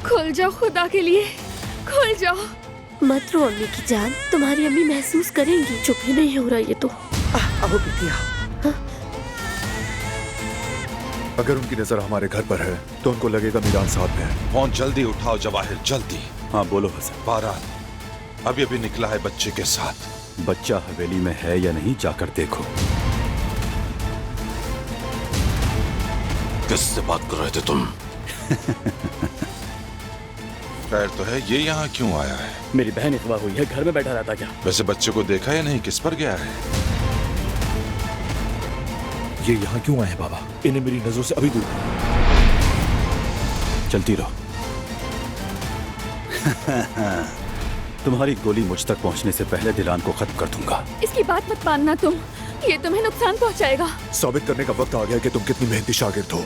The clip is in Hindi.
खुल जाओ खुदा के लिए, खुल जाओ। मत रो अम्मी की जान, तुम्हारी अम्मी महसूस करेंगी। चुप ही नहीं हो रहा ये तो। आओ बेटी आओ। अगर उनकी नजर हमारे घर पर है तो उनको लगेगा मीरान साथ में है। फोन जल्दी उठाओ जवाहिर, जल्दी। हाँ बोलो हसन। बारान अभी अभी निकला है बच्चे के साथ। बच्चा हवेली में है या नहीं जाकर देखो। किससे बात कर रहे थे तुम? खैर तो है, ये यहाँ क्यों आया है? मेरी बहन इतवा हुई है, घर में बैठा रहता क्या? वैसे बच्चे को देखा या नहीं, किस पर गया है? ये यहाँ क्यों आए हैं बाबा? इन्हें मेरी नजरों से अभी दूर। चलती रहो। तुम्हारी गोली मुझ तक पहुंचने से पहले दिलान को खत्म कर दूंगा। इसकी बात मत मानना तुम, ये तुम्हें नुकसान पहुंचाएगा। साबित करने का वक्त आ गया कि तुम कितनी मेहनती शागिर्द हो।